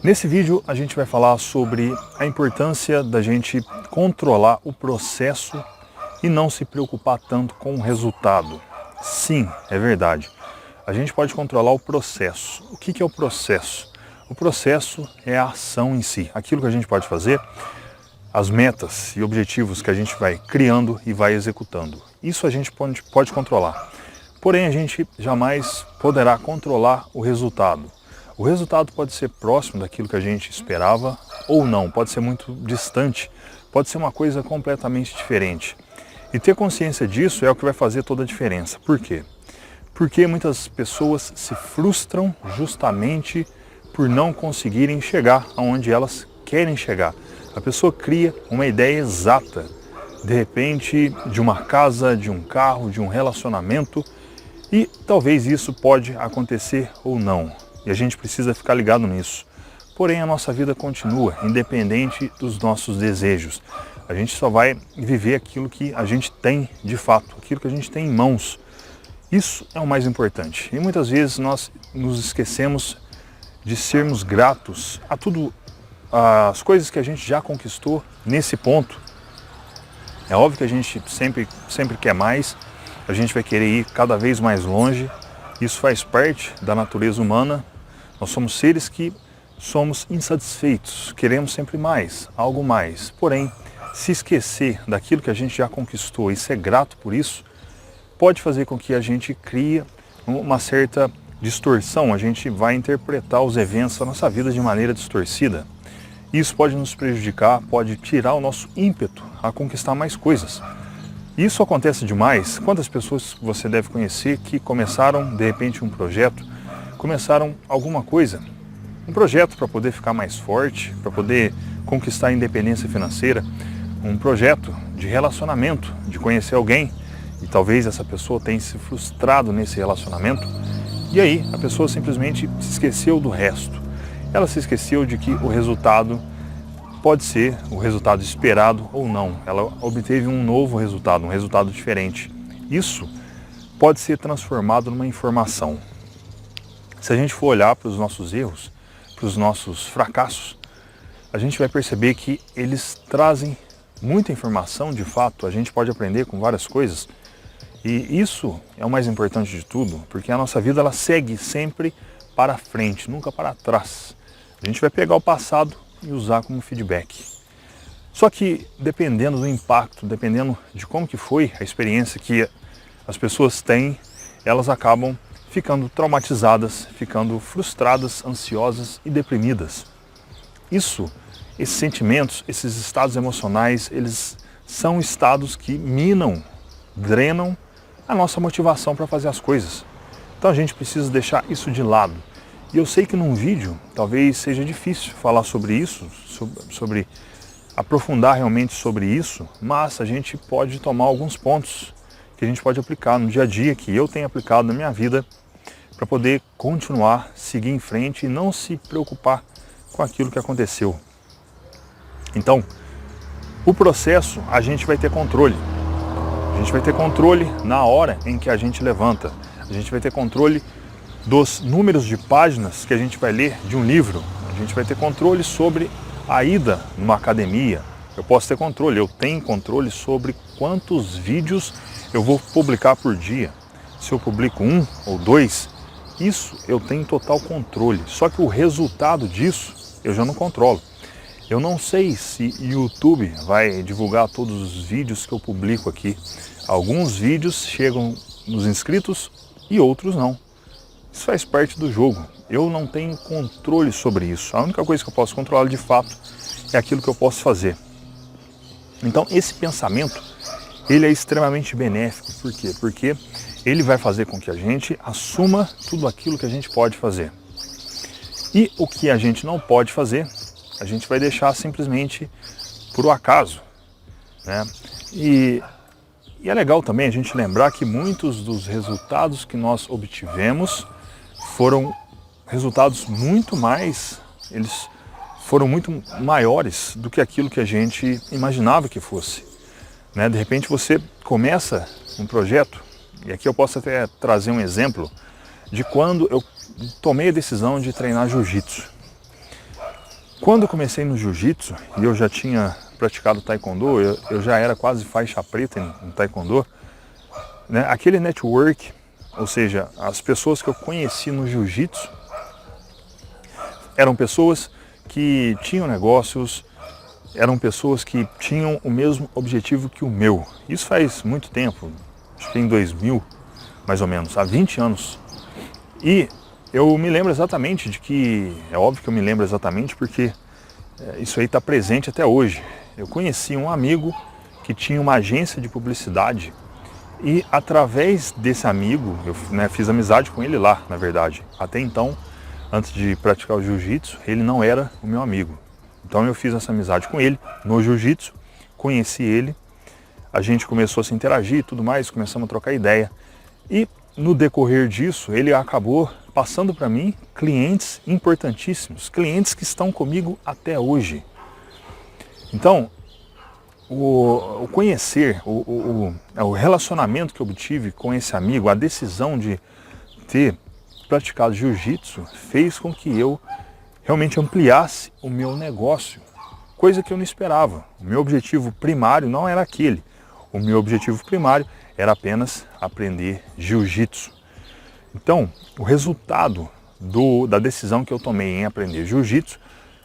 Nesse vídeo a gente vai falar sobre a importância da gente controlar o processo e não se preocupar tanto com o resultado. Sim, é verdade. A gente pode controlar o processo. O que é o processo? O processo é a ação em si, aquilo que a gente pode fazer, as metas e objetivos que a gente vai criando e vai executando. Isso a gente pode controlar. Porém, a gente jamais poderá controlar o resultado. O resultado pode ser próximo daquilo que a gente esperava ou não, pode ser muito distante, pode ser uma coisa completamente diferente. E ter consciência disso é o que vai fazer toda a diferença. Por quê? Porque muitas pessoas se frustram justamente por não conseguirem chegar aonde elas querem chegar. A pessoa cria uma ideia exata, de repente, de uma casa, de um carro, de um relacionamento, e talvez isso pode acontecer ou não. E a gente precisa ficar ligado nisso. Porém, a nossa vida continua, independente dos nossos desejos. A gente só vai viver aquilo que a gente tem de fato, aquilo que a gente tem em mãos. Isso é o mais importante. E muitas vezes nós nos esquecemos de sermos gratos a tudo, as coisas que a gente já conquistou nesse ponto. É óbvio que a gente sempre quer mais, a gente vai querer ir cada vez mais longe. Isso faz parte da natureza humana. Nós somos seres que somos insatisfeitos, queremos sempre mais, algo mais. Porém, se esquecer daquilo que a gente já conquistou e ser grato por isso, pode fazer com que a gente crie uma certa distorção. A gente vai interpretar os eventos da nossa vida de maneira distorcida. Isso pode nos prejudicar, pode tirar o nosso ímpeto a conquistar mais coisas. Isso acontece demais. Quantas pessoas você deve conhecer que começaram, de repente, um projeto, começaram alguma coisa, um projeto para poder ficar mais forte, para poder conquistar a independência financeira, um projeto de relacionamento, de conhecer alguém, e talvez essa pessoa tenha se frustrado nesse relacionamento, e aí a pessoa simplesmente se esqueceu do resto. Ela se esqueceu de que o resultado pode ser o resultado esperado ou não. Ela obteve um novo resultado, um resultado diferente. Isso pode ser transformado numa informação. Se a gente for olhar para os nossos erros, para os nossos fracassos, a gente vai perceber que eles trazem muita informação, de fato. A gente pode aprender com várias coisas. E isso é o mais importante de tudo, porque a nossa vida ela segue sempre para frente, nunca para trás. A gente vai pegar o passado e usar como feedback. Só que dependendo do impacto, dependendo de como que foi a experiência que as pessoas têm, elas acabam ficando traumatizadas, ficando frustradas, ansiosas e deprimidas. Esses sentimentos, esses estados emocionais, eles são estados que minam, drenam a nossa motivação para fazer as coisas. Então a gente precisa deixar isso de lado. E eu sei que num vídeo talvez seja difícil falar sobre isso, sobre aprofundar realmente sobre isso, mas a gente pode tomar alguns pontos que a gente pode aplicar no dia a dia, que eu tenho aplicado na minha vida, para poder continuar, seguir em frente e não se preocupar com aquilo que aconteceu. Então, o processo a gente vai ter controle. A gente vai ter controle na hora em que a gente levanta. A gente vai ter controle dos números de páginas que a gente vai ler de um livro. A gente vai ter controle sobre a ida numa academia. Eu posso ter controle, eu tenho controle sobre quantos vídeos eu vou publicar por dia. Se eu publico 1 ou 2, isso eu tenho total controle. Só que o resultado disso eu já não controlo. Eu não sei se o YouTube vai divulgar todos os vídeos que eu publico aqui. Alguns vídeos chegam nos inscritos e outros não. Isso faz parte do jogo. Eu não tenho controle sobre isso. A única coisa que eu posso controlar de fato é aquilo que eu posso fazer. Então esse pensamento, ele é extremamente benéfico. Por quê? Porque ele vai fazer com que a gente assuma tudo aquilo que a gente pode fazer. E o que a gente não pode fazer, a gente vai deixar simplesmente por acaso, né? E é legal também a gente lembrar que muitos dos resultados que nós obtivemos foram resultados eles foram muito maiores do que aquilo que a gente imaginava que fosse, né? De repente você começa um projeto, e aqui eu posso até trazer um exemplo de quando eu tomei a decisão de treinar jiu-jitsu. Quando eu comecei no jiu-jitsu e eu já tinha praticado taekwondo, eu já era quase faixa preta em taekwondo, né? Aquele network, ou seja, as pessoas que eu conheci no jiu-jitsu eram pessoas que tinham negócios, eram pessoas que tinham o mesmo objetivo que o meu. Isso faz muito tempo, acho que em 2000, mais ou menos, há 20 anos. E eu me lembro exatamente de que, é óbvio que eu me lembro exatamente porque isso aí está presente até hoje. Eu conheci um amigo que tinha uma agência de publicidade e através desse amigo, eu fiz amizade com ele lá, na verdade. Até então, antes de praticar o jiu-jitsu, ele não era o meu amigo. Então eu fiz essa amizade com ele no jiu-jitsu, conheci ele, a gente começou a se interagir e tudo mais, começamos a trocar ideia. E no decorrer disso, ele acabou passando para mim clientes importantíssimos, clientes que estão comigo até hoje. Então, o conhecer, o relacionamento que eu obtive com esse amigo, a decisão de ter praticado jiu-jitsu fez com que eu realmente ampliasse o meu negócio, coisa que eu não esperava. O meu objetivo primário não era aquele. O meu objetivo primário era apenas aprender jiu-jitsu. Então, o resultado da decisão que eu tomei em aprender jiu-jitsu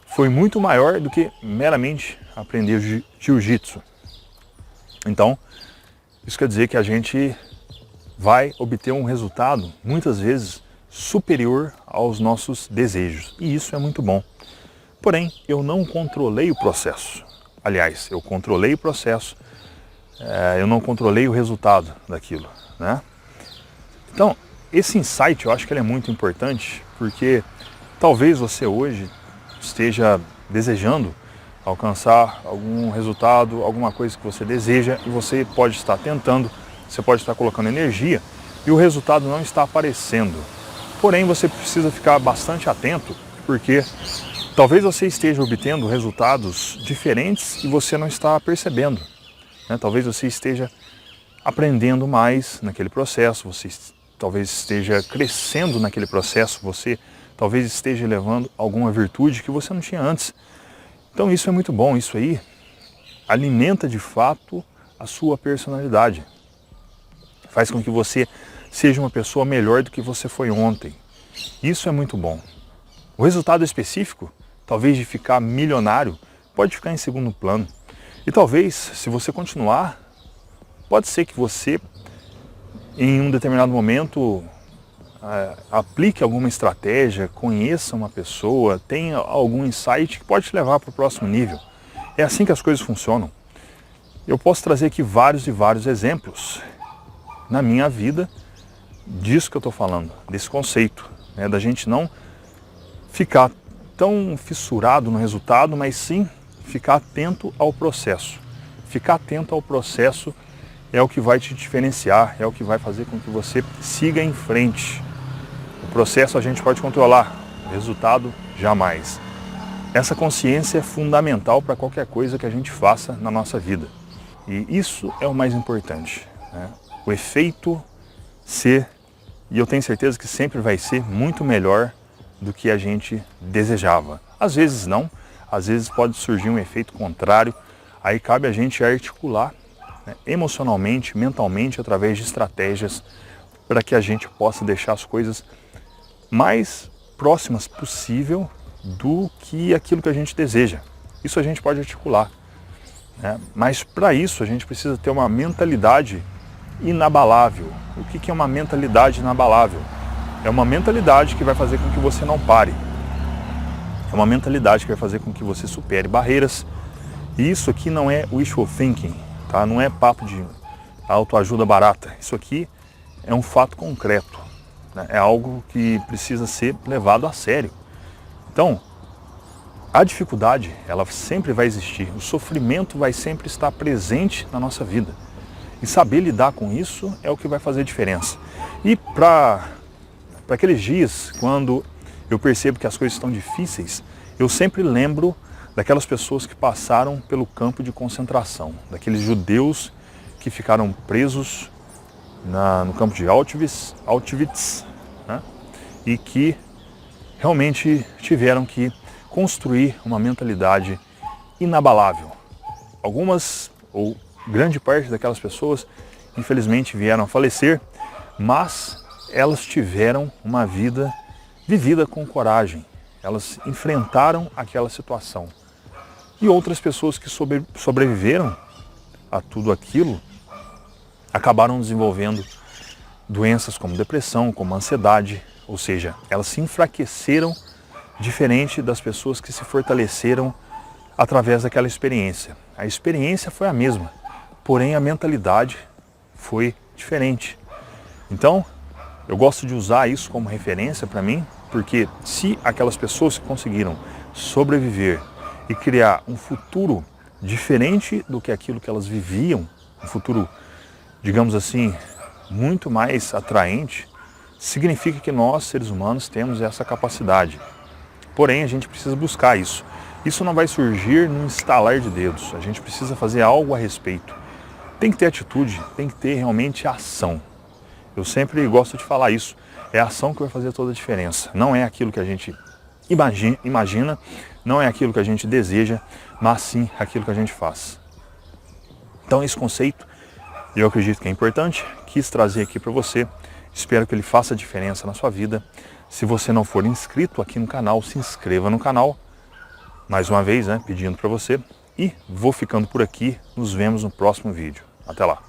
foi muito maior do que meramente aprender jiu-jitsu. Então, isso quer dizer que a gente vai obter um resultado, muitas vezes, superior aos nossos desejos. E isso é muito bom. Porém, eu não controlei o processo. Aliás, eu controlei o processo, eu não controlei o resultado daquilo, né? Então, esse insight eu acho que ele é muito importante, porque talvez você hoje esteja desejando alcançar algum resultado, alguma coisa que você deseja, e você pode estar tentando, você pode estar colocando energia, e o resultado não está aparecendo. Porém, você precisa ficar bastante atento, porque talvez você esteja obtendo resultados diferentes e você não está percebendo, né? Talvez você esteja aprendendo mais naquele processo, você talvez esteja crescendo naquele processo, você talvez esteja levando alguma virtude que você não tinha antes. Então isso é muito bom, isso aí alimenta de fato a sua personalidade. Faz com que você seja uma pessoa melhor do que você foi ontem. Isso é muito bom. O resultado específico, talvez de ficar milionário, pode ficar em segundo plano. E talvez, se você continuar, pode ser que você, em um determinado momento, aplique alguma estratégia, conheça uma pessoa, tenha algum insight que pode te levar para o próximo nível. É assim que as coisas funcionam. Eu posso trazer aqui vários e vários exemplos na minha vida disso que eu estou falando, desse conceito, né, da gente não ficar tão fissurado no resultado, mas sim ficar atento ao processo. Ficar atento ao processo é o que vai te diferenciar, é o que vai fazer com que você siga em frente. O processo a gente pode controlar, o resultado jamais. Essa consciência é fundamental para qualquer coisa que a gente faça na nossa vida. E isso é o mais importante, né? O efeito ser, e eu tenho certeza que sempre vai ser, muito melhor do que a gente desejava. Às vezes não, às vezes pode surgir um efeito contrário, aí cabe a gente articular, né, emocionalmente, mentalmente, através de estratégias para que a gente possa deixar as coisas mais próximas possível do que aquilo que a gente deseja. Isso a gente pode articular, né? Mas para isso a gente precisa ter uma mentalidade inabalável. O que é uma mentalidade inabalável? É uma mentalidade que vai fazer com que você não pare. É uma mentalidade que vai fazer com que você supere barreiras. E isso aqui não é wishful thinking, tá? Não é papo de autoajuda barata. Isso aqui é um fato concreto, né? É algo que precisa ser levado a sério. Então, a dificuldade, ela sempre vai existir. O sofrimento vai sempre estar presente na nossa vida. E saber lidar com isso é o que vai fazer diferença. E para aqueles dias, quando eu percebo que as coisas estão difíceis, eu sempre lembro daquelas pessoas que passaram pelo campo de concentração, daqueles judeus que ficaram presos no campo de Auschwitz, né? E que realmente tiveram que construir uma mentalidade inabalável. Algumas, ou grande parte daquelas pessoas, infelizmente vieram a falecer, mas elas tiveram uma vida vivida com coragem. Elas enfrentaram aquela situação. E outras pessoas que sobreviveram a tudo aquilo acabaram desenvolvendo doenças como depressão, como ansiedade, ou seja, elas se enfraqueceram diferente das pessoas que se fortaleceram através daquela experiência. A experiência foi a mesma, porém a mentalidade foi diferente. Então, eu gosto de usar isso como referência para mim, porque se aquelas pessoas que conseguiram sobreviver e criar um futuro diferente do que aquilo que elas viviam, um futuro, digamos assim, muito mais atraente, significa que nós, seres humanos, temos essa capacidade. Porém, a gente precisa buscar isso. Isso não vai surgir num estalar de dedos. A gente precisa fazer algo a respeito. Tem que ter atitude, tem que ter realmente ação. Eu sempre gosto de falar isso. É a ação que vai fazer toda a diferença. Não é aquilo que a gente imagina, não é aquilo que a gente deseja, mas sim aquilo que a gente faz. Então esse conceito, eu acredito que é importante, quis trazer aqui para você. Espero que ele faça diferença na sua vida. Se você não for inscrito aqui no canal, se inscreva no canal. Mais uma vez, pedindo para você. E vou ficando por aqui. Nos vemos no próximo vídeo. Até lá.